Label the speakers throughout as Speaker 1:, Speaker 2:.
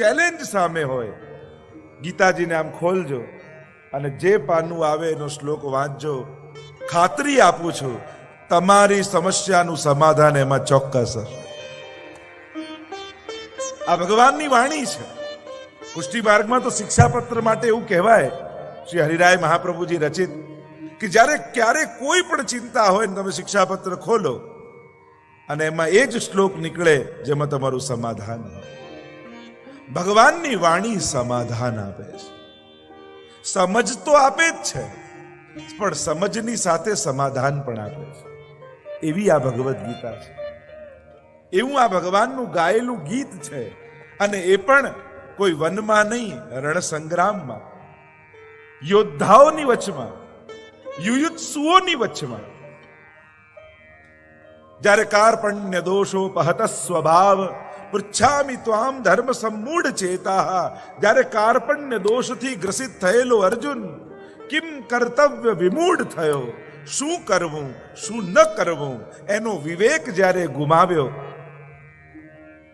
Speaker 1: Challenge સામે હોય, ગીતાજીને આમ ખોલજો અને જે પાનું આવે એનો શ્લોક વાંચજો. ખાતરી આપું છું તમારી સમસ્યાનું સમાધાન એમાં ચોક્કસ હશે. આ ભગવાનની વાણી છે. પુષ્ટિ માર્ગમાં તો શિક્ષાપત્ર માટે એવું કહેવાય, શ્રી હરિરાય મહાપ્રભુજી રચિત, કે જ્યારે ક્યારે કોઈ પણ ચિંતા હોય ને તમે શિક્ષાપત્ર ખોલો અને એમાં એ જ શ્લોક નીકળે જેમાં તમારું સમાધાન હોય. ભગવાનની વાણી સમાધાન આપે છે. સમજ તો આપે જ છે, પણ સમજની સાથે સમાધાન પણ આપે છે. એવી આ ભગવદ્ ગીતા છે. એવું આ ભગવાનનું ગાયેલું ગીત છે. અને એ પણ કોઈ વનમાં નહીં, રણસંગ્રામમાં, યોદ્ધાઓની વચમાં, યુયુત્સુઓની વચમાં. જ્યારે કાર્પણ્ય દોષો પહત સ્વભાવ પૃચ્છામિ ત્વામ ધર્મ સમ્મૂઢ ચેતા. જ્યારે કાર્પણ્ય દોષથી ગ્રસિત થયેલો અર્જુન કિમ કર્તવ્ય વિમૂઢ થયો, શું કરવું શું ન કરવું એનો વિવેક જ્યારે ગુમાવ્યો,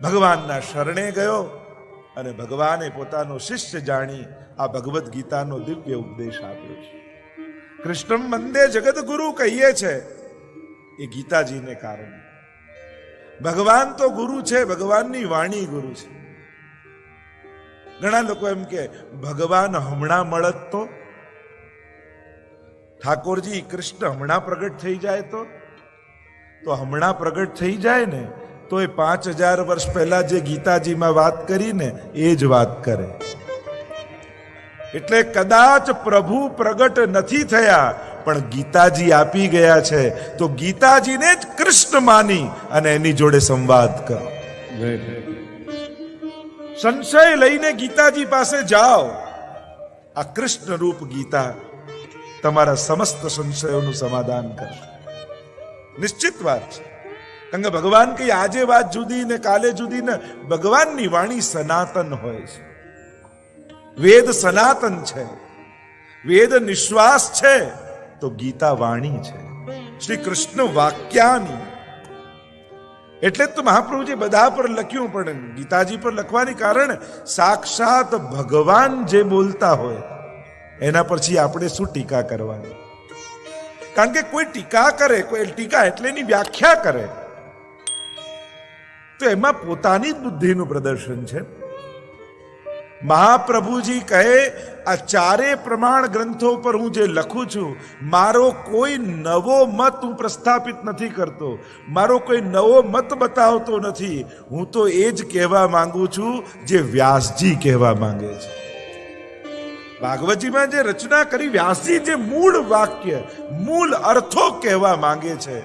Speaker 1: ભગવાનના શરણે ગયો અને ભગવાને પોતાનો શિષ્ય જાણી આ ભગવદ્ ગીતાનો દિવ્ય ઉપદેશ આપ્યો છે. કૃષ્ણમ વંદે જગત ગુરુ કહીએ છે એ ગીતાજીને કારણે. ભગવાન તો ગુરુ છે, ભગવાનની વાણી ગુરુ છે. ઘણા લોકો એમ કે ભગવાન હમણાં મળત તો, ઠાકોરજી કૃષ્ણ હમણાં પ્રગટ થઈ જાય તો હમણાં પ્રગટ થઈ જાય ને તો એ 5000 વર્ષ પહેલા જે ગીતાજીમાં વાત કરીને એ જ વાત કરે. એટલે કદાચ પ્રભુ પ્રગટ નથી થયા પણ ગીતાજી આપી ગયા છે, તો ગીતાજીને જ કૃષ્ણ માની અને એની જોડે સંવાદ કરો. સંશય લઈને ગીતાજી પાસે જાઓ. આ કૃષ્ણ રૂપ ગીતા તમારા સમસ્ત સંશયોનું સમાધાન કરશે. નિશ્ચિત વાત છે. કારણ કે ભગવાન કઈ આજે વાત જુદી ને કાલે જુદી ને, ભગવાનની વાણી સનાતન હોય છે. વેદ સનાતન છે, વેદ નિશ્વાસ છે, તો ગીતા વાણી છે શ્રી કૃષ્ણ વાક્યાની. એટલે જ તો મહાપ્રભુજી બધા પર લખ્યું, પણ ગીતાજી પર લખવાની કારણ સાક્ષાત ભગવાન જે બોલતા હોય એના પછી આપણે શું ટીકા કરવાની. કારણ કે કોઈ ટીકા કરે, કોઈ ટીકા એટલે એની વ્યાખ્યા કરે તો એમાં પોતાની જ બુદ્ધિનું પ્રદર્શન છે. મહાપ્રભુજી કહે આ ચારે પ્રમાણ ગ્રંથો પર હું જે લખું છું, મારો કોઈ નવો મત હું પ્રસ્થાપિત નથી કરતો, મારો કોઈ નવો મત બતાવતો નથી. હું તો એ જ કહેવા માંગુ છું જે વ્યાસજી કહેવા માંગે છે. ભાગવતજીમાં જે રચના કરી વ્યાસજી, જે મૂળ વાક્ય મૂળ અર્થો કહેવા માંગે છે,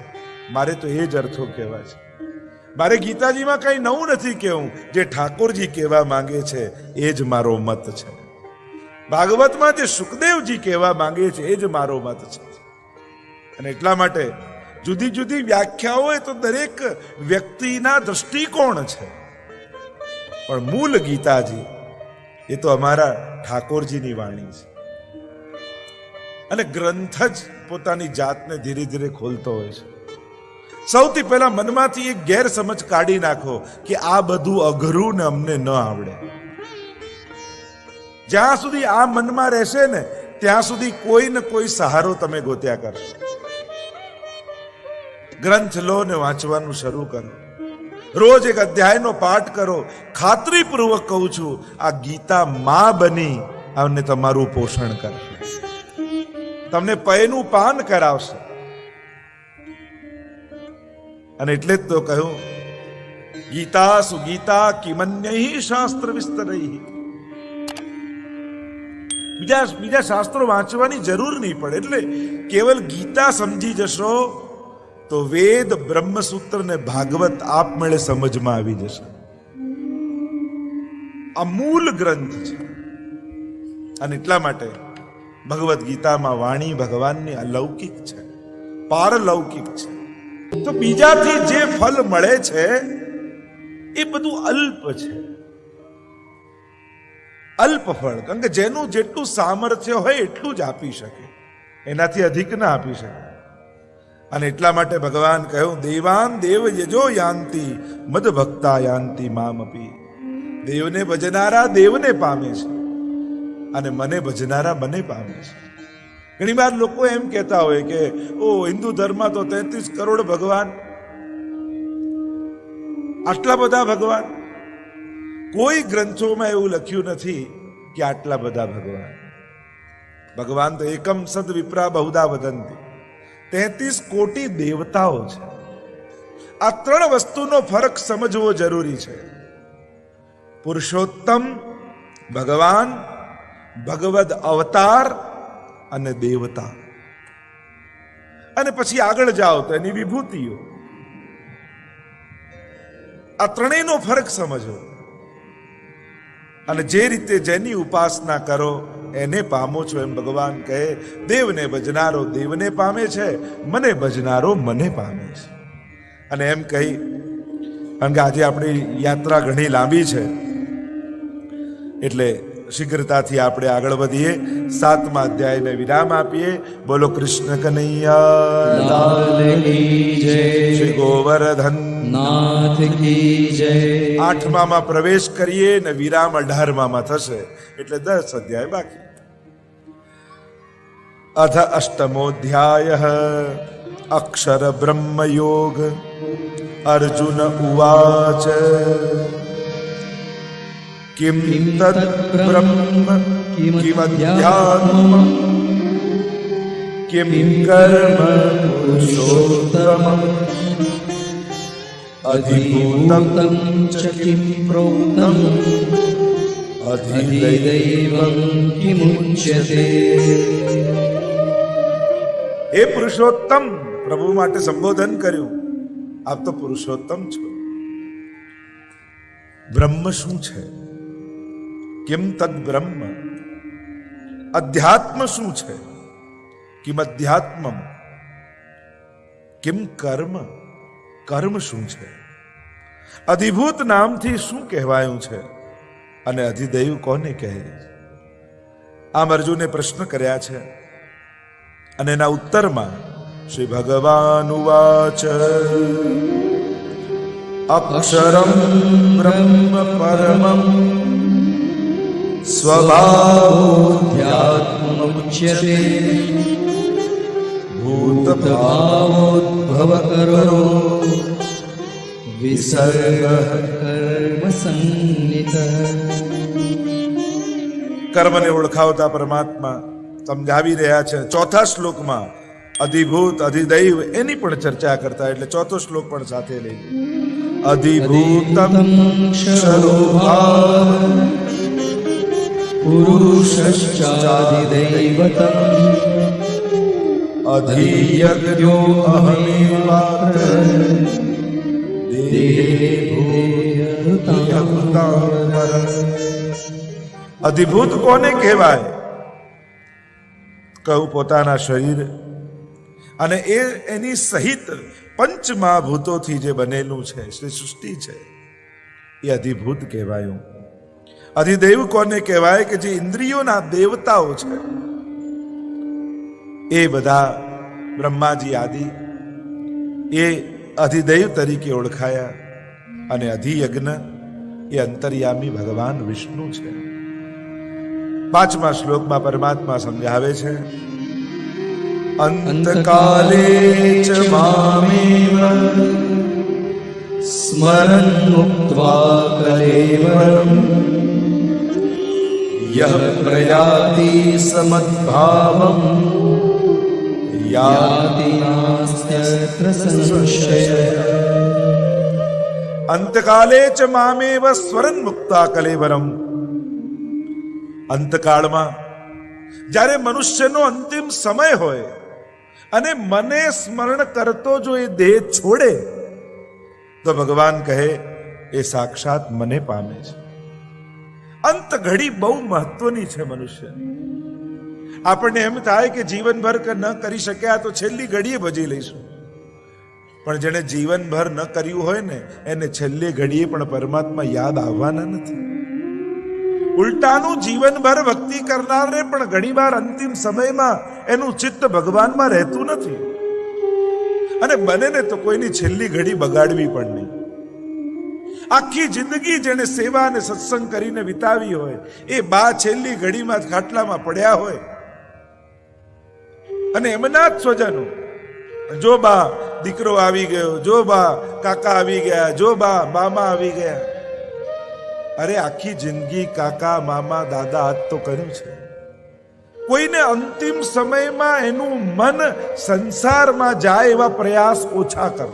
Speaker 1: મારે તો એ જ અર્થો કહેવા છે. મારે ગીતાજીમાં કઈ નવું નથી કહેવું, જે ઠાકોરજી કહેવા માંગે છે એ જ મારો મત છે. ભાગવતમાં જે સુખદેવજી કહેવા માંગે છે એ જ મારો મત છે. અને એટલા માટે જુદી જુદી વ્યાખ્યાઓ એ તો દરેક વ્યક્તિના દ્રષ્ટિકોણ છે, પણ મૂળ ગીતાજી એ તો અમારા ઠાકોરજીની વાણી છે. અને ગ્રંથ જ પોતાની જાતને ધીરે ધીરે ખોલતો હોય છે. સૌથી પહેલા મનમાંથી એક ગેરસમજ કાઢી નાખો કે આ બધું અઘરું ને અમને ન આવડે. જ્યાં સુધી આ મનમાં રહેશે ને ત્યાં સુધી કોઈ ને કોઈ સહારો તમે ગોત્યા કરશો. ગ્રંથ લો ને વાંચવાનું શરૂ કરો. રોજ એક અધ્યાયનો પાઠ કરો. ખાતરીપૂર્વક કહું છું, આ ગીતા માં બની અને તમારું પોષણ કરશે, તમને પૈનું પાન કરાવશે. અને એટલે જ તો કહ્યું, ગીતા સુગીતા કિમન્યૈ શાસ્ત્ર વિસ્તરૈ. બીજા શાસ્ત્રો વાંચવાની જરૂર નહીં પડે. એટલે કેવલ ગીતા સમજી જશો તો વેદ, બ્રહ્મસૂત્ર ને ભાગવત આપમેળે સમજમાં આવી જશે. અમૂલ ગ્રંથ છે. અને એટલા માટે ભગવદ્ ગીતામાં વાણી ભગવાનની અલૌકિક છે, પારલૌકિક છે. તો બીજાથી જે ફલ મળે છે એ બધું અલ્પ છે, અલ્પ ફળ. કારણ કે જેનું જેટલું સામર્થ્ય હોય એટલું જ આપી શકે, એનાથી અધિક ના આપી શકે. અને એટલા માટે ભગવાન કહ્યું, દેવાન દેવ યજો યાંતિ મદ ભક્તા યાંતિ મામપી. દેવને ભજનારા દેવને પામે છે અને મને ભજનારા મને પામે છે. ઘણી વાર લોકો એમ કહેતા હોય કે ઓ હિન્દુ ધર્મમાં તો 33 કરોડ ભગવાન, આટલા બધા ભગવાન. કોઈ ગ્રંથોમાં એવું લખ્યું નથી કે આટલા બધા ભગવાન. ભગવાન તો એકમ સદ વિપ્રા બહુધા વદંતી, 33 કોટી દેવતાઓ છે. આ ત્રણ વસ્તુનો ફરક સમજવો જરૂરી છે. પુરુષોત્તમ ભગવાન, ભગવદ અવતાર અને દેવતા. અને પછી આગળ જાઓ તો એની વિભૂતિઓ. આ ત્રણેયનો ફરક સમજો અને જે રીતે જેની ઉપાસના કરો એને પામો છો. એમ ભગવાન કહે દેવને ભજનારો દેવને પામે છે, મને ભજનારો મને પામે છે. અને એમ કહી, કારણ કે આજે આપણી યાત્રા ઘણી લાંબી છે એટલે શીઘ્રતાથી આપણે આગળ વધીએ. 7મા અધ્યાયને વિરામ આપીએ. બોલો કૃષ્ણ કનૈયા લાલ કી જય, શ્રી ગોવર્ધન નાથ કી જય. 8મામાં પ્રવેશ કરીએ ને વિરામ 18મામાં થશે એટલે 10 અધ્યાય બાકી. અથ 8મોऽધ્યાયઃ અક્ષર બ્રહ્મ યોગ. અર્જુન ઉવાચ કિમ તદ બ્રહ્મ કિમધ્યાત્મં કિમ કર્મ પુરુષોત્તમ અધિભૂતં ચ કિમ પ્રોક્તં અધિદૈવં કિમુચ્યતે. એ પુરુષોત્તમ, પ્રભુ માટે સંબોધન કર્યું. આપ તો પુરુષોત્તમ છો. બ્રહ્મ શું છે? કિમ તદ બ્રહ્મ. અધ્યાત્મ શું છે? કિમ અધ્યાત્મમ. કિમ કર્મ. કર્મ શું છે? અધિભૂત નામથી શું કહેવાયું છે અને અધિદૈવ કોને કહે? આમ અર્જુને પ્રશ્ન કર્યા છે અને એના ઉત્તરમાં શ્રી ભગવાન ઉવાચ અક્ષરમ બ્રહ્મ પરમં સ્વભાવોધ્યાત્મમુચ્યતે ભૂતભાવોદ્ભવકરો વિસર્ગઃ કર્મસંનિધઃ. કર્મને ઓળખાવતા પરમાત્મા સમજાવી રહ્યા છે. 4થા શ્લોકમાં અધિભૂત અધિદૈવ એની પણ ચર્ચા કરતા, એટલે 4થો શ્લોક પણ સાથે લઈ. અધિભૂતમ ક્ષરોભાવ પુરુષશ્ચાધિદૈવતમ અધિયજ્ઞો અહમેવાત્ર અધિભૂત કોને કહેવાય? કહું પોતાના શરીર અને એની સહિત પંચમહાભૂતોથી જે બનેલું છે, સૃષ્ટિ છે, એ અધિભૂત કહેવાયું. અધિદૈવ કોને કહેવાય? કે જે ઇન્દ્રિયોના દેવતાઓ છે એ બધા બ્રહ્માજી આદિ એ અધિદૈવ તરીકે ઓળખાયા. અને અધિયજ્ઞ એ અંતર્યામી ભગવાન વિષ્ણુ છે. 5મા શ્લોકમાં પરમાત્મા સમજાવે છે અંતકાલે ચ મામેવ સ્મરન મુક્ત્વા કલેવરમ યહ પ્રયાતિ સમદ્ભાવમ યાતિ નાસ્ત્યત્ર સંશયઃ. અંતકાલે ચ મામેવ સ્મરન મુક્તા કલેવરમ. અંતકાળમાં જ્યારે મનુષ્યનો અંતિમ સમય હોય અને મને સ્મરણ કરતો જો એ દેહ છોડે તો ભગવાન કહે એ સાક્ષાત મને પામે છે. અંત ઘડી બહુ મહત્વની છે મનુષ્ય. આપણને એમ થાય કે જીવનભર ન કરી શક્યા તો છેલ્લી ઘડીએ ભજી લઈશું, પણ જેને જીવનભર ન કર્યું હોય ને એને છેલ્લી ઘડીએ પણ પરમાત્મા યાદ આવવાના નથી. ઉલટાનું જીવનભર ભક્તિ કરનારને પણ ઘણીવાર અંતિમ સમયમાં એનું ચિત્ત ભગવાનમાં રહેતું નથી. અને બને ને તો કોઈની છેલ્લી ઘડી બગાડવી પણ નહીં. આખી જિંદગી જેને સેવા અને સત્સંગ કરીને વિતાવી હોય, એ બા છેલ્લી ઘડીમાં ખાટલામાં પડ્યા હોય અને એમના જ સ્વજનો, જો બા દીકરો આવી ગયો, જો બા કાકા આવી ગયા, જો બા મામા આવી ગયા. અરે આખી જિંદગી કાકા મામા દાદા આજ તો કર્યું છે. કોઈને અંતિમ સમયમાં એનું મન સંસારમાં જાય એવા પ્રયાસ ઓછા કરો.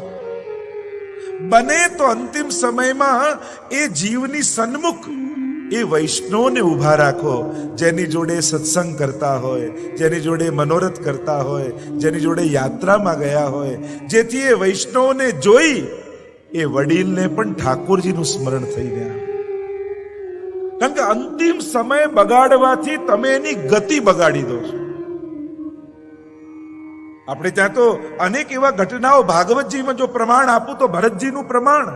Speaker 1: બને તો અંતિમ સમયમાં એ જીવની સન્મુખ એ વૈષ્ણવને ઉભા રાખો, જેની જોડે સત્સંગ કરતા હોય, જેની જોડે મનોરથ કરતા હોય, જેની જોડે યાત્રામાં ગયા હોય, જેથી એ વૈષ્ણવને જોઈ એ વડીલને પણ ઠાકોરજીનું સ્મરણ થઈ ગયા. કારણ કે અંતિમ સમય બગાડવાથી તમે એની ગતિ બગાડી દો છો. આપણે ત્યાં તો અનેક એવા ઘટનાઓ, ભાગવતજીમાં જો પ્રમાણ આપું તો ભરતજીનું પ્રમાણ.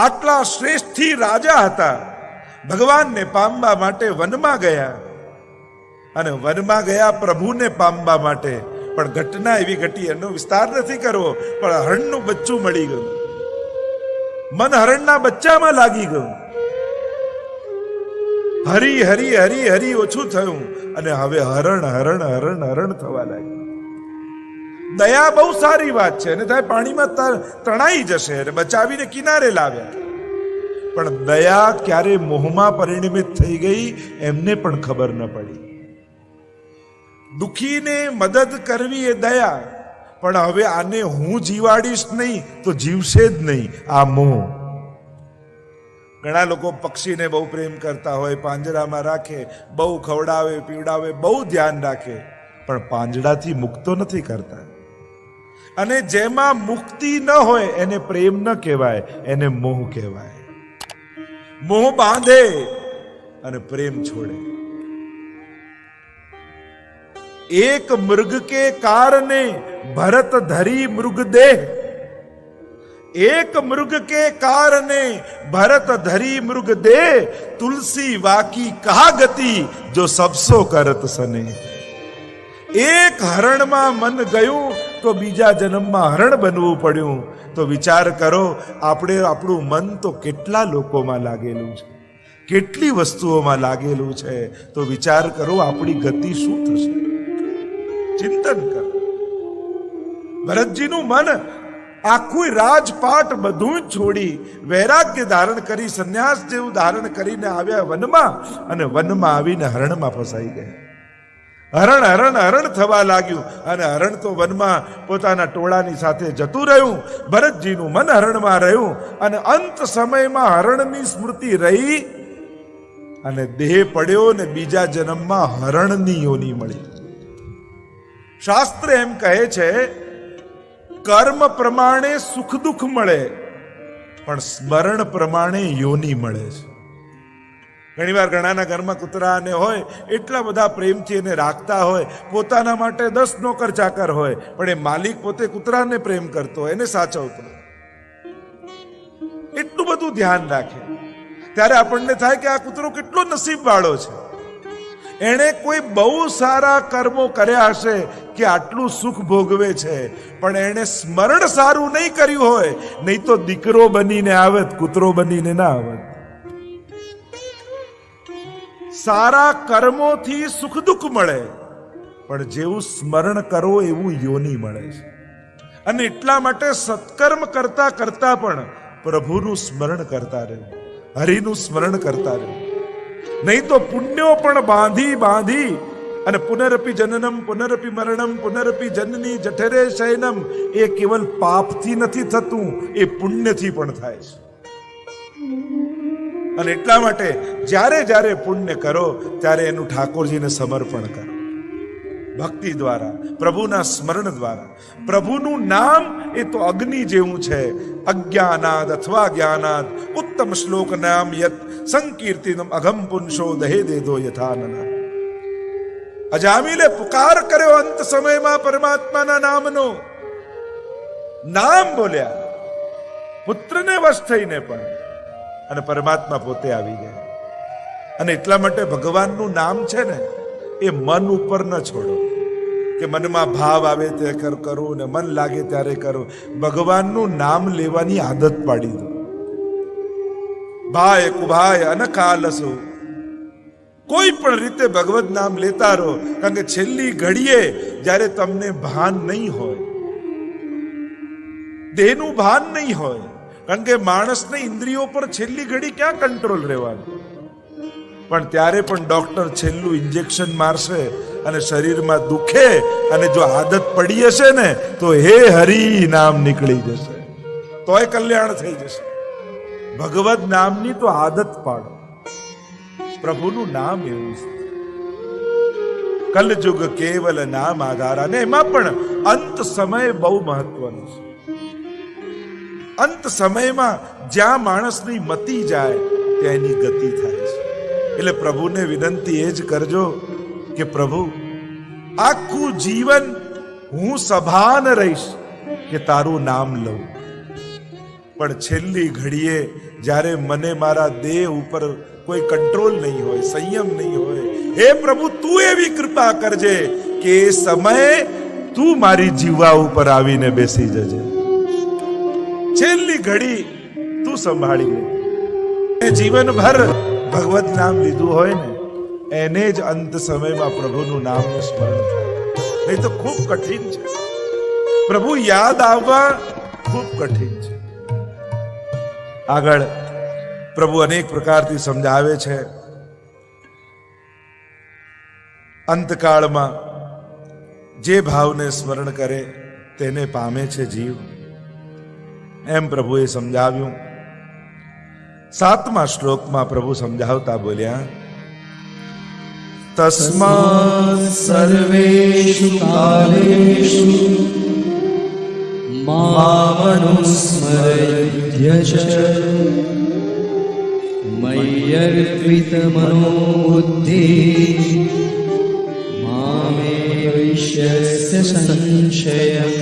Speaker 1: આટલા શ્રેષ્ઠથી રાજા હતા, ભગવાનને પામવા માટે વનમાં ગયા, અને વનમાં ગયા પ્રભુને પામવા માટે. પણ ઘટના એવી ઘટી, એનો વિસ્તાર નથી કરવો, પણ હરણનું બચ્ચું મળી ગયું. મન હરણના બચ્ચામાં લાગી ગયું. હરી હરી હરી હરી ઓછું થયું અને હવે હરણ હરણ હરણ હરણ થવા લાગ્યું. દયા બહુ સારી વાત છે, અને થાય પાણીમાં તણાઈ જશે અને બચાવીને કિનારે લાવ્યા. પણ દયા ક્યારે મોહમાં પરિણમિત થઈ ગઈ એમને પણ ખબર ન પડી. દુખીને મદદ કરવી એ દયા, પણ હવે આને હું જીવાડીશ નહીં તો જીવશે જ નહીં, આ મોહ. ઘણા લોકો પક્ષીને બહુ પ્રેમ કરતા હોય, પાંજરામાં રાખે, બહુ ખવડાવે પીવડાવે, બહુ ધ્યાન રાખે, પણ પાંજરાથી મુક્તો નથી કરતા. અને જેમાં મુક્તિ ન હોય એને પ્રેમ ન કહેવાય, એને મોહ કહેવાય. મોહ બાંધે અને પ્રેમ છોડે. એક મૃગ કે કારણે ભરત ધરી મૃગ દેહ, एक मृग के कारणे भरत धरी मृग दे, तुलसी वाकी कहा गति जो सबसो करत सने. एक हरणમાં મન ગયું તો બીજા જન્મમાં હરણ બનવું પડ્યું. તો વિચાર કરો, આપણે આપણું મન તો કેટલા લોકોમાં લાગેલું છે, કેટલી વસ્તુઓમાં લાગેલું છે. તો વિચાર કરો આપણી ગતિ શું થશે, ચિંતન કરો. ભરતજીનું મન આખું રાજપાટ બધું જ છોડી વૈરાગ્ય ધારણ કરી, સંન્યાસ જેવું ધારણ કરીને આવ્યા વનમાં, અને વનમાં આવીને હરણમાં ફસાઈ ગયા. હરણ હરણ હરણ થવા લાગ્યું, અને હરણ તો વનમાં પોતાના ટોળાની સાથે જતું રહ્યું. ભરતજીનું મન હરણમાં રહ્યું, અને અંત સમયમાં હરણની સ્મૃતિ રહી, અને દેહ પડ્યો ને બીજા જન્મમાં હરણની યોની મળી. શાસ્ત્ર એમ કહે છે, કર્મ પ્રમાણે સુખ દુઃખ મળે, પણ સ્મરણ પ્રમાણે યોની મળે છે. ઘણી વાર ઘણાના ઘરમાં કૂતરાને હોય, એટલા બધા પ્રેમથી એને રાખતા હોય, પોતાના માટે 10 નોકર ચાકર હોય, પણ એ માલિક પોતે કૂતરાને પ્રેમ કરતો, એને સાચવતો, એટલું બધું ધ્યાન રાખે. ત્યારે આપણને થાય કે આ કૂતરો કેટલો નસીબ વાળો છે. એણે કોઈ બહુ સારા કર્મો કર્યા હશે કે આટલું સુખ ભોગવે છે, પણ એણે સ્મરણ સારું નહીં કર્યું હોય, નહીં તો દીકરો બનીને આવત, કૂતરો બનીને ના આવત. સારા કર્મોથી સુખ દુઃખ મળે, પણ જેવું સ્મરણ કરો એવું યોની મળે છે. અને એટલા માટે સત્કર્મ કરતા કરતા પણ પ્રભુનું સ્મરણ કરતા રહેવું, હરિનું સ્મરણ કરતા રહેવું. નહીં તો પુણ્યો પણ બાંધી બાંધી અને પુનરપી જનનમ પુનરપી મરણમ પુનરપી જનની જઠરે શયનમ, એ કેવલ પાપથી નથી થતું, એ પુણ્યથી પણ થાય છે. અને એટલા માટે જ્યારે જ્યારે પુણ્ય કરો ત્યારે એનું ઠાકોરજીને સમર્પણ કરો, ભક્તિ દ્વારા, પ્રભુના સ્મરણ દ્વારા. પ્રભુનું નામ એ તો અગ્નિ જેવું છે. અજ્ઞાનાદ અથવા જ્ઞાનાદ ઉત્તમ શ્લોક નામ યત સંકીર્તિનમ અઘમ પુંસો દહે દેદો યથાનના. અજામિલે પુકાર કર્યો અંત સમયમાં પરમાત્માના નામનો. નામ બોલ્યા પુત્રને વશ થઈને પણ, અને પરમાત્મા પોતે આવી ગયા. અને એટલા માટે ભગવાનનું નામ છે ને, એ મન ઉપર ન છોડો. કે મનમાં ભાવ આવે તે કરું ને મન લાગે ત્યારે કરું. ભગવાનનું નામ લેવાની આદત પાડી દો. ભાય કુભાય અનકાલસો, કોઈ પણ રીતે ભગવત નામ લેતા રહો. કારણ કે છેલ્લી ઘડીએ જ્યારે તમને ભાન નહીં હોય, દેહનું ભાન નહીં હોય, કારણ કે માણસને ઇન્દ્રિયો પર છેલ્લી ઘડી ક્યાં કંટ્રોલ રહેવાનું, પણ ત્યારે પણ ડોક્ટર છેલ્લું ઇન્જેક્શન મારશે અને શરીરમાં દુખે, અને જો આદત પડી હશે ને તો હે હરી નામ નીકળી જશે, તોય કલ્યાણ થઈ જશે. ભગવત નામની તો આદત પાડો. પ્રભુનું નામ એવું છે. કલયુગ કેવલ નામ આધાર. અને એમાં પણ અંત સમય બહુ મહત્વનો છે. અંત સમયમાં જ્યાં માણસની મતિ જાય ત્યાં એની ગતિ થાય છે. એટલે પ્રભુને વિનંતી એ જ કરજો કે પ્રભુ આખું જીવન હું સભાન રહીશ કે તારું નામ લઉં, પણ છેલ્લી ઘડીએ જ્યારે મને મારા દેહ ઉપર કોઈ કંટ્રોલ નહીં હોય, સંયમ નહીં હોય, હે પ્રભુ તું એવી કૃપા કરજે કે એ સમયે તું મારી જીવા ઉપર આવીને બેસી જજે. છેલ્લી ઘડી તું સંભાળી લે. જીવનભર ભગવત નામ લીધું હોય ને એને જ અંત સમયમાં પ્રભુનું નામનું સ્મરણ થાય. નહીં તો ખૂબ કઠિન છે. પ્રભુ યાદ આવવા ખૂબ કઠિન છે. આગળ પ્રભુ અનેક પ્રકારથી સમજાવે છે. અંતકાળમાં જે ભાવને સ્મરણ કરે તેને પામે છે જીવ, એમ પ્રભુએ સમજાવ્યું. 7મા શ્લોકમાં પ્રભુ સમજાવતા બોલ્યા, તસ્માत् સર્વેષુ કાલેષુ મામનુસ્મરય ચ મય્યર્પિતમનો બુદ્ધિ મામે વિશ્યસ્ય સંશયઃ.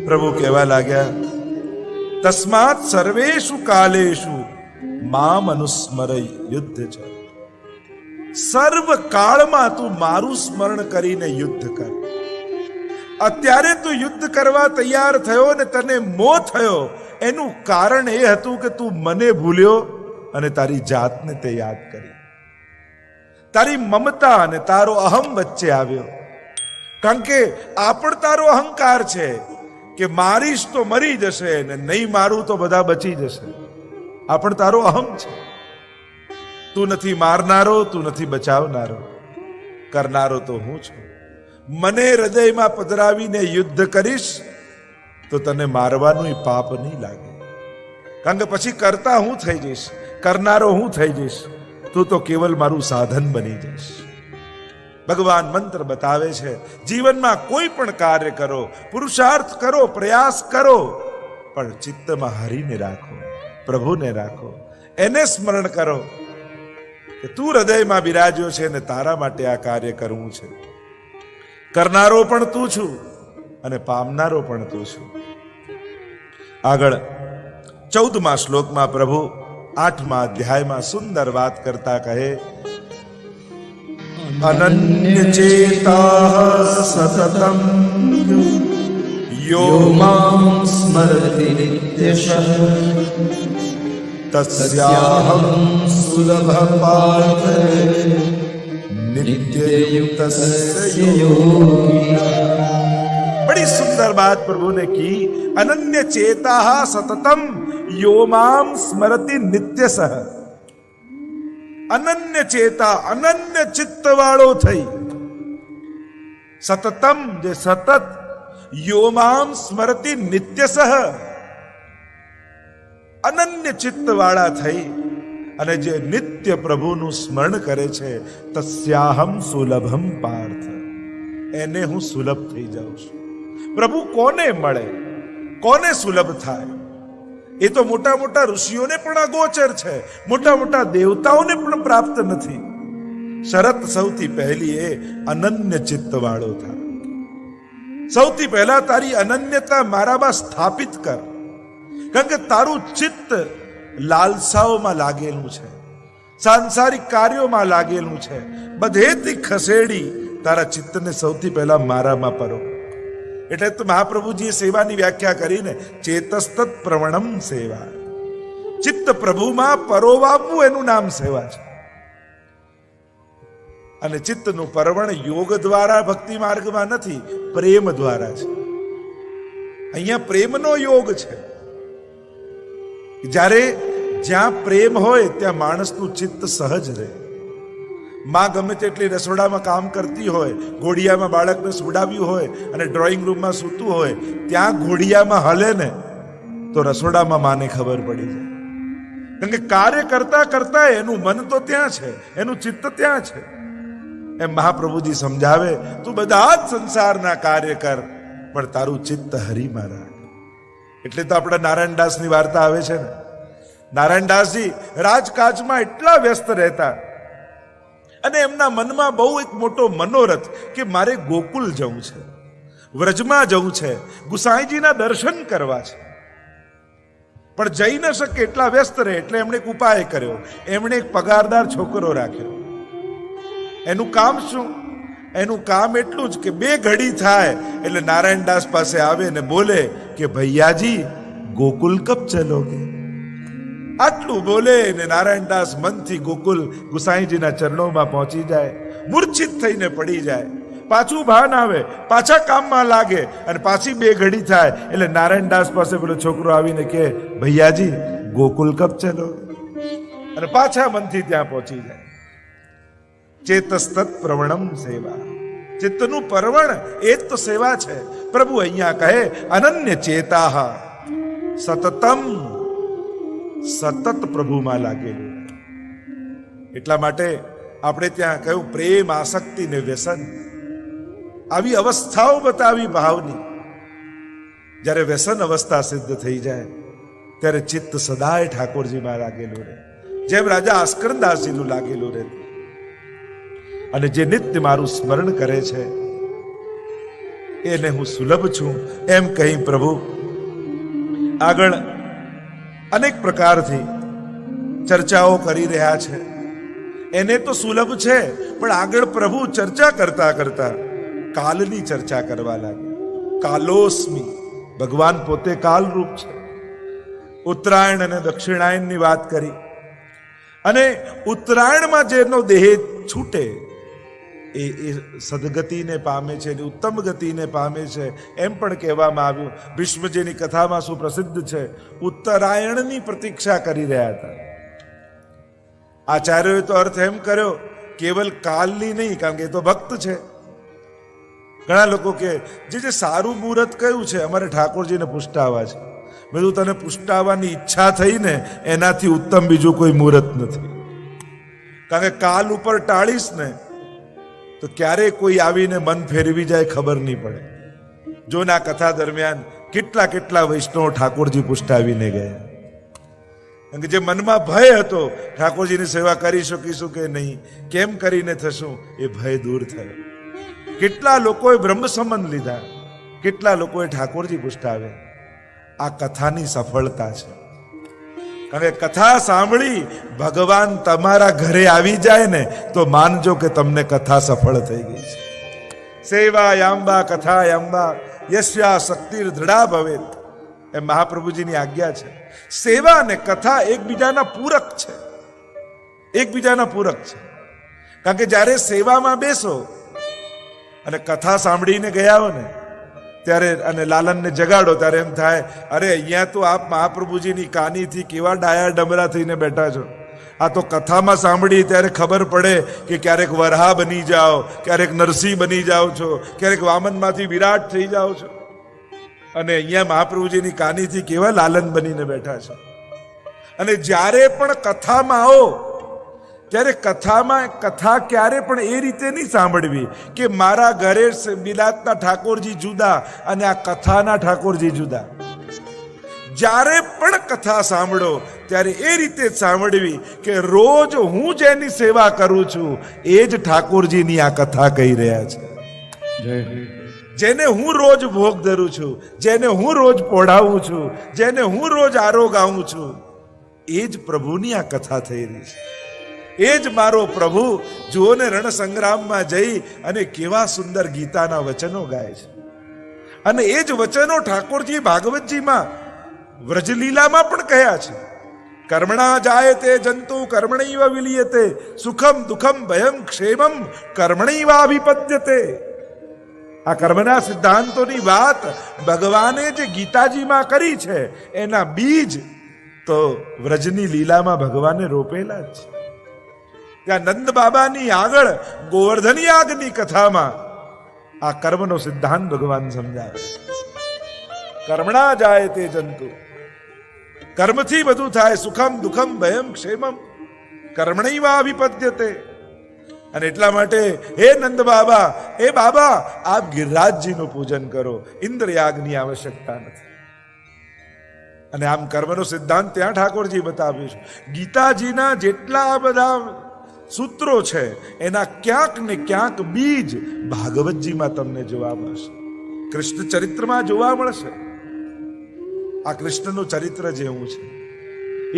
Speaker 1: પ્રભુ કહેવા લાગ્યા, તસ્માત સર્વેષુ કાલેષુ મામ અનુસ્મરય યુદ્ધ છે. સર્વ કાળમાં તું મારું સ્મરણ કરીને યુદ્ધ કર. અત્યારે તું યુદ્ધ કરવા તૈયાર થયો ને તને મોહ થયો, એનું કારણ એ હતું કે તું મને ભૂલ્યો અને તારી જાતને તે યાદ કરી. તારી મમતા અને તારો અહમ વચ્ચે આવ્યો. કારણ કે આ પણ તારો અહંકાર છે કે મારીશ તો મરી જશે ને નહીં મારું તો બધા બચી જશે. આ પણ તારો અહમ છે. તું નથી મારનારો, તું નથી બચાવનારો, કરનારો તો હું છું. મને હૃદયમાં પધરાવીને યુદ્ધ કરીશ તો તને મારવાનું પાપ નહીં લાગે, કારણ કે પછી કરતા હું થઈ જઈશ, કરનારો હું થઈ જઈશ, તું તો કેવલ મારું સાધન બની જઈશ. ભગવાન મંત્ર બતાવે છે, જીવનમાં કોઈ પણ કાર્ય કરો, પુરુષાર્થ કરો, પ્રયાસ કરો, પણ ચિત્તમાં હરિને રાખો, પ્રભુને રાખો, એને સ્મરણ કરો કે તું હૃદયમાં બિરાજ્યો છે અને તારા માટે આ કાર્ય કરવું છે. કરનારો પણ તું છું અને પામનારો પણ તું છું. આગળ 14મા શ્લોકમાં પ્રભુ 8મા અધ્યાયમાં સુંદર વાત કરતા કહે, અનન્ય ચેતા સતતમ યો માં સ્મરતિ નિત્યશઃ તસ્યાહં સુલભ પાર્થ નિત્યયુક્તસ્ય યોગી. बड़ी सुंदर बात प्रभु ने की. अनन्य चेता सततम यो माम स्मरति नित्यसः. अनन्य चेता, अनन्य चित्त वाળો થઈ, સતતમ જે સતત, યો મામ સ્મરતિ નિત્યસઃ, અનન્ય ચિત્ત વાળા થઈ અને જે નિત્ય પ્રભુનું સ્મરણ કરે છે, તસ્યાહમ સુલભમ પાર્થ, એને હું સુલભ થઈ જાઉં છું. પ્રભુ કોને મળે, કોને સુલભ થાય? એ તો મોટા મોટા ઋષિઓને પણ અગોચર છે, મોટા મોટા દેવતાઓને પણ પ્રાપ્ત નથી. શરત સૌથી પહેલી એ અનન્ય ચિત્ત વાળો થાય. સૌથી પહેલા તારી અનન્યતા મારામાં સ્થાપિત કર, કારણ કે તારું ચિત્ત લાલસાઓમાં લાગેલું છે, સાંસારિક કાર્યોમાં લાગેલું છે. બધેથી ખસેડી તારા ચિત્તને સૌથી પહેલા મારામાં પરો. એટલે તો મહાપ્રભુજીએ સેવાની વ્યાખ્યા કરીને ચેતસ્તત પ્રવણમ સેવા. ચિત્ત પ્રભુમાં પરોવાવું એનું નામ સેવા છે. અને ચિત્તનું પરવણ યોગ દ્વારા ભક્તિ માર્ગમાં નથી, પ્રેમ દ્વારા છે. અહીંયા પ્રેમનો યોગ છે. જ્યારે જ્યાં પ્રેમ હોય ત્યાં માણસનું ચિત્ત સહજ રહે. માં ગમે તેટલી રસોડામાં કામ કરતી હોય, ઘોડિયામાં બાળકને સુડાવ્યું હોય અને ડ્રોઈંગ રૂમમાં સૂતું હોય, ત્યાં ઘોડિયામાં હલે ને તો રસોડામાં માને ખબર પડી જાય. કારણ કે કાર્ય કરતા કરતા એનું મન તો ત્યાં છે, એનું ચિત્ત ત્યાં છે. એમ મહાપ્રભુજી સમજાવે, તું બધા જ સંસારના કાર્ય કર પણ તારું ચિત્ત હરિમાં રાખ. એટલે તો આપણા નારાયણદાસની વાર્તા આવે છે ને. નારાયણદાસજી રાજકાજમાં એટલા વ્યસ્ત રહેતા અને એમના મનમાં બહુ એક મોટો મનોરથ કે મારે ગોકુલ જવું છે, વ્રજમાં જવું છે, ગુસાઈજીના દર્શન કરવા છે. પણ જઈ ન શકે, એટલા વ્યસ્ત રહે. એટલે એમણે એક ઉપાય કર્યો. એમણે એક પગારદાર છોકરો રાખ્યો. એનું કામ શું? એનું કામ એટલું જ કે 2 ઘડી થાય એટલે નારાયણદાસ પાસે આવે ને બોલે કે ભૈયાજી ગોકુલ કબ ચલોગે. આટલું બોલે ને નારાયણદાસ મનથી ગોકુલ ગુસાઈજીના ચરણોમાં પહોંચી જાય, મૂર્છિત થઈને પડી જાય. પાછું ભાન આવે, પાછા કામમાં લાગે અને પાછી 2 ઘડી થાય એટલે નારાયણદાસ પાસે પેલો છોકરો આવીને કે ભૈયાજી ગોકુલ કબ ચલોગે, અને પાછા મનથી ત્યાં પહોંચી જાય. ચેતસ્તત પ્રવણમ સેવા. ચિત્તનું પરવણ એ જ તો સેવા છે. પ્રભુ અહીંયા કહે અનન્ય ચેતાહ સતતમ, સતત પ્રભુમાં લાગેલું. એટલા માટે આપણે ત્યાં કહ્યું પ્રેમ, આસક્તિ ને વ્યસન, આવી અવસ્થાઓ બતાવી ભાવની. જ્યારે વ્યસન અવસ્થા સિદ્ધ થઈ જાય ત્યારે ચિત્ત સદાય ઠાકોરજીમાં લાગેલું રહે, જેમ રાજા આસ્કરદાસજીનું લાગેલું રહે. અને જે નિત્ય મારું સ્મરણ કરે છે એને હું સુલભ છું એમ કહી પ્રભુ આગળ અનેક પ્રકારથી ચર્ચાઓ કરી રહ્યા છે. એને તો સુલભ છે, પણ આગળ પ્રભુ ચર્ચા કરતા કરતા કાલની ચર્ચા કરવા લાગ્યા. કાલોસ્મી, ભગવાન પોતે કાલરૂપ છે. ઉત્તરાયણ અને દક્ષિણાયનની વાત કરી. અને ઉત્તરાયણમાં જેનો દેહ છૂટે એ સદગતિને પામે છે, ઉત્તમ ગતિને પામે છે એમ પણ કહેવામાં આવ્યું. ભીષ્મજીની કથામાં શું પ્રસિદ્ધ છે, ઉત્તરાયણની પ્રતીક્ષા કરી રહ્યા હતા. આચાર્યોએ તો અર્થ એમ કર્યો કેવલ કાલની નહીં, કારણ કે એ તો ભક્ત છે. ઘણા લોકો કે જે સારું મુહૂર્ત કયું છે, અમારે ઠાકોરજીને પુષ્ટાવા છે. બધું તને પુષ્ટાવાની ઈચ્છા થઈ ને એનાથી ઉત્તમ બીજું કોઈ મુહૂર્ત નથી. કારણ કે કાલ ઉપર ટાળીશ ને તો ક્યારે કોઈ આવીને મન ફેરવી જાય ખબર નહીં પડે. જો ના કથા દરમિયાન કેટલા કેટલા વૈષ્ણવ ઠાકોરજી પુષ્ટાવીને ગયા. કારણ કે જે મનમાં ભય હતો ઠાકોરજીની સેવા કરી શકીશું કે નહીં, કેમ કરીને થશું, એ ભય દૂર થયો. કેટલા લોકોએ બ્રહ્મ સંબંધ લીધા, કેટલા લોકોએ ઠાકોરજી પુષ્ટાવે. આ કથાની સફળતા છે. કારણ કે કથા સાંભળી ભગવાન તમારા ઘરે આવી જાય ને તો માનજો કે તમને કથા સફળ થઈ ગઈ છે. સેવા યાંબા કથા યાંબા યસ્યા શક્તિર દૃઢા ભવેત, એ મહાપ્રભુજીની આજ્ઞા છે. સેવા અને કથા એકબીજાના પૂરક છે, એકબીજાના પૂરક છે. કારણ કે જ્યારે સેવામાં બેસો અને કથા સાંભળીને ગયા હો ને ત્યારે અને લાલનને જગાડો ત્યારે એમ થાય, અરે અહીંયા તો આપ મહાપ્રભુજીની કાનીથી કેવા ડાયા ડમરા થઈને બેઠા છો. આ તો કથામાં સાંભળી ત્યારે ખબર પડે કે ક્યારેક વરહા બની જાઓ, ક્યારેક નરસિંહ બની જાઓ છો, ક્યારેક વામનમાંથી વિરાટ થઈ જાઓ છો, અને અહીંયા મહાપ્રભુજીની કાનીથી કેવા લાલન બનીને બેઠા છે. અને જ્યારે પણ કથામાં આવો ત્યારે કથામાં કથા ક્યારે પણ એ રીતે નહીં સાંભળવી કે મારા ઘરે બિલાતના ઠાકોરજી જુદા અને આ કથાના ઠાકોરજી જુદા. જ્યારે પણ કથા સાંભળો ત્યારે એ રીતે સાંભળવી કે રોજ હું જેની સેવા કરું છું એ જ ઠાકોરજીની આ કથા કહી રહ્યા છે. જેને હું રોજ ભોગ ધરું છું, જેને હું રોજ પોઢાવું છું, જેને હું રોજ આરોગ આવું છું, એ જ પ્રભુની આ કથા થઈ રહી છે. એ જ મારો પ્રભુ. જુઓ ને રણ સંગ્રામમાં જઈ અને કેવા સુંદર ગીતાના વચનો ગાય છે. અને એ જ વચનો ઠાકોરજી ભાગવતજીમાં વ્રજલીલામાં પણ કહ્યા છે. કર્મણા જાયતે જંતુ કર્મણૈવ વિલીયતે, સુખમ દુઃખમ ભયમ ક્ષેમમ કર્મણૈવાભિપદ્યતે. આ કર્મના સિદ્ધાંતોની વાત ભગવાને જે ગીતાજીમાં કરી છે એના બીજ તો વ્રજની લીલામાં ભગવાને રોપેલા જ છે. ત્યાં નંદ બાબાની આગળ ગોવર્ધન યાગની કથામાં આ કર્મનો સિદ્ધાંત ભગવાન સમજાવે. કર્મણા જાય તે જંતુ, કર્મથી બધું થાય. સુખમ દુઃખમ ભયમ ક્ષેમમ કર્મણૈવાભિપદ્યતે. અને એટલા માટે હે નંદ બાબા, હે બાબા, આપ ગિરિરાજજીનું પૂજન કરો, ઇન્દ્રયાગની આવશ્યકતા નથી. અને આમ કર્મનો સિદ્ધાંત ત્યાં ઠાકોરજી બતાવ્યું છે. ગીતાજીના જેટલા બધા સૂત્રો છે એના ક્યાંક ને ક્યાંક બીજ ભાગવતજીમાં તમને જોવા મળશે, કૃષ્ણ ચરિત્રમાં જોવા મળશે. આ કૃષ્ણનું ચરિત્ર જેવું છે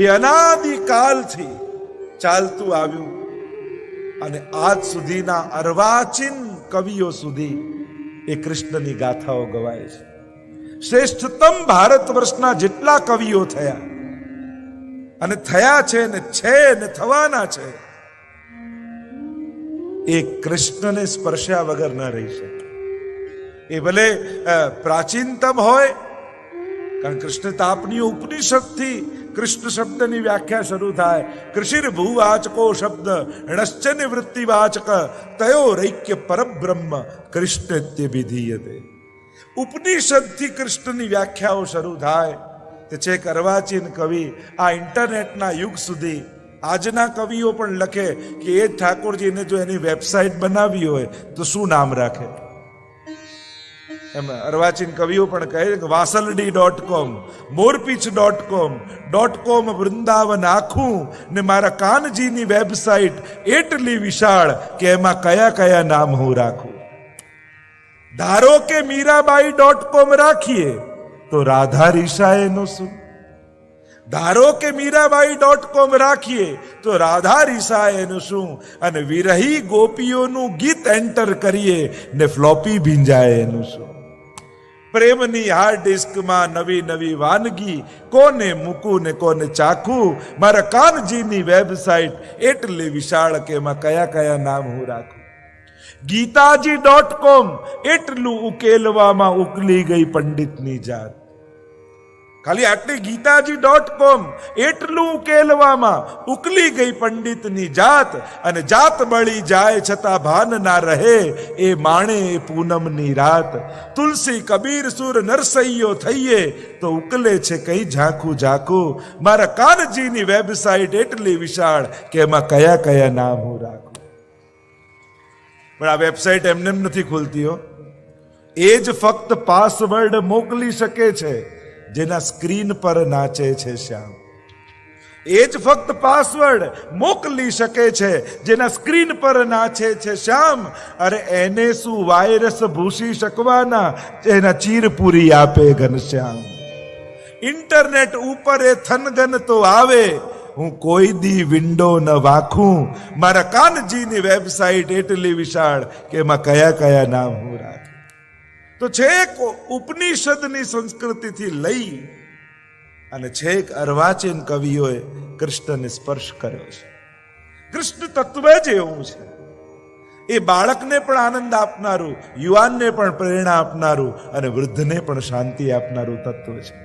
Speaker 1: એ અનાદિકાલથી ચાલતું આવ્યું અને આજ સુધીના અર્વાચીન કવિઓ સુધી એ કૃષ્ણની ગાથાઓ ગવાય છે. શ્રેષ્ઠતમ ભારત વર્ષના જેટલા કવિઓ થયા અને થયા છે ને થવાના છે, એ કૃષ્ણને સ્પર્શ્યા વગર ન રહી શકે. એ ભલે પ્રાચીનતમ હોય, કારણ કૃષ્ણ તાપની ઉપનિષદથી કૃષ્ણ શબ્દની વ્યાખ્યા શરૂ થાય. કૃષિર ભૂવાચકો શબ્દ ણશ્ચ નિવૃત્તિવાચક તયો રૈક્ય પરબ્રહ્મ કૃષ્ણત્યભિધીયતે. ઉપનિષદથી કૃષ્ણની વ્યાખ્યાઓ શરૂ થાય તે છેક અર્વાચીન કવિ આ ઇન્ટરનેટના યુગ સુધી આજના કવિઓ પણ લખે કે એ ઠાકોરજીને જો એની વેબસાઇટ બનાવી હોય તો શું નામ રાખે. એમ અર્વાચીન કવિઓ પણ કહે કે વાસલડી.com, મોરપીચ.com વૃંદાવન આખું ને મારા કાનજીની વેબસાઇટ એટલી વિશાળ કે એમાં કયા કયા નામ હું રાખું. ધારો કે મીરાબાઈ.com રાખીએ તો રાધા રીસાએનું શું? ધારો કે મીરાબાઈ.com રાખીએ તો રાધા રીસાએનું શું? અને વિરહી ગોપીઓનું ગીત એન્ટર કરીએ ને ફ્લોપી ભીંજાય એનું શું? પ્રેમની હાર્ડ ડિસ્કમાં નવી નવી વાનગી કોને મૂકું ને કોને ચાખું. મારા કાનજીની વેબસાઇટ એટલી વિશાળ કે એમાં કયા કયા નામ હું રાખું. ગીતાજી.com એટલું ઉકેલવામાં ઉકલી ગઈ પંડિતની જાત. ખાલી આટલી ગીતાજી.com એટલું ઉકેલવામાં ઉકલી ગઈ પંડિતની જાત. અને જાત બળી જાય છતાં ભાન ના રહે એ માણે એ પૂનમની રાત. તુલસી કબીર સુર નરસૈયો થઈએ તો ઉકલે છે કઈ ઝાંખું ઝાંખું. મારા કાનજીની વેબસાઇટ એટલી વિશાળ કે એમાં કયા કયા નામ હું રાખું. પણ આ વેબસાઇટ એમને નથી ખુલતી હો. એ જ ફક્ત પાસવર્ડ મોકલી શકે છે જેના સ્ક્રીન પર નાચે છે શ્યામ. એ જ ફક્ત પાસવર્ડ મોકલી શકે છે જેના સ્ક્રીન પર નાચે છે શ્યામ. અરે એને શું વાયરસ ભૂસી શકવાના જેના ચીરપુરી આપે ઘનશ્યામ. ઇન્ટરનેટ ઉપર એ થનગન તો આવે, હું કોઈ દી વિન્ડો ન વાખું. મારા કાનજીની વેબસાઇટ એટલી વિશાળ કે એમાં કયા કયા નામ હું રાખું. તો છેક ઉપનિષદની સંસ્કૃતિથી લઈ અને છેક અર્વાચીન કવિઓએ કૃષ્ણને સ્પર્શ કર્યો છે. કૃષ્ણ તત્વ જ એવું છે. એ બાળકને પણ આનંદ આપનારું, યુવાનને પણ પ્રેરણા આપનારું અને વૃદ્ધને પણ શાંતિ આપનારું તત્વ છે.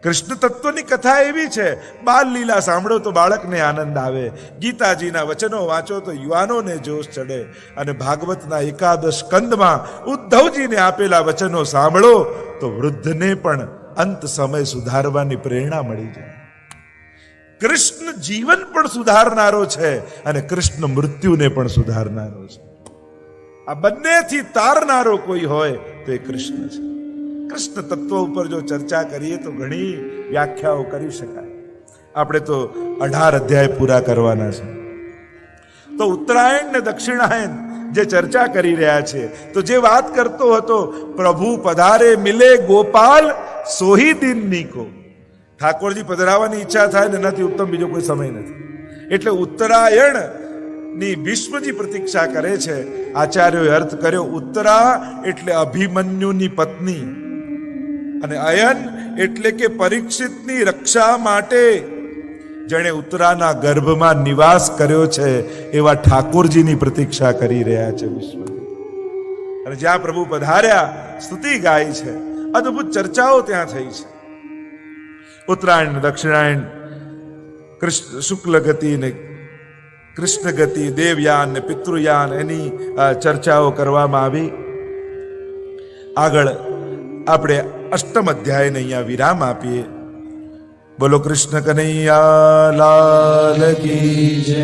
Speaker 1: કૃષ્ણ તત્વની કથા એવી છે, બાલ લીલા સાંભળો તો બાળકને આનંદ આવે, ગીતાજીના વચનો વાંચો તો યુવાનોને જોશ ચડે, અને ભાગવતના એકાદશ સ્કંદમાં ઉદ્ધવજીને આપેલા વચનો સાંભળો તો વૃદ્ધને પણ અંત સમય સુધારવાની પ્રેરણા મળી જાય. કૃષ્ણ જીવન પણ સુધારનારો છે અને કૃષ્ણ મૃત્યુને પણ સુધારનારો છે. આ બંનેથી તારનારો કોઈ હોય તો એ કૃષ્ણ છે. કૃષ્ણ તત્વ ઉપર જો ચર્ચા કરીએ તો ઘણી વ્યાખ્યાઓ કરી શકાય. આપણે તો 18 અધ્યાય પૂરા કરવાના છે. તો ઉત્તરાયણ ને દક્ષિણાયન જે ચર્ચા કરી રહ્યા છે, તો જે વાત કરતો હતો પ્રભુ પધારે મિલે ગોપાલ સોહી દિન નીકો. ઠાકોરજી પધરાવાની ઈચ્છા થાય ને એનાથી ઉત્તમ બીજો કોઈ સમય નથી. એટલે ઉત્તરાયણ ની ભીષ્મજી પ્રતીક્ષા કરે છે. આચાર્યોએ અર્થ કર્યો, ઉત્તરા એટલે અભિમન્યુની પત્ની અને અયન એટલે કે પરીક્ષિતની રક્ષા માટે જેણે ઉત્તરાના ગર્ભમાં નિવાસ કર્યો છે એવા ઠાકોરજીની પ્રતીક્ષા કરી રહ્યા છે વિશ્વ. અને જ્યાં પ્રભુ પધાર્યા સ્તુતિ ગાય છે, અદ્ભુત ચર્ચાઓ ત્યાં થઈ છે. ઉત્તરાયણ, દક્ષિણાયણ, કૃષ્ણ શુક્લ ગતિ ને કૃષ્ણ ગતિ, દેવયાન ને પિતૃયાન, એની ચર્ચાઓ કરવામાં આવી. આગળ આપણે અષ્ટમ અધ્યાયને અહીંયા વિરામ આપીએ. બોલો કૃષ્ણ કનૈયા લાલ કી જય.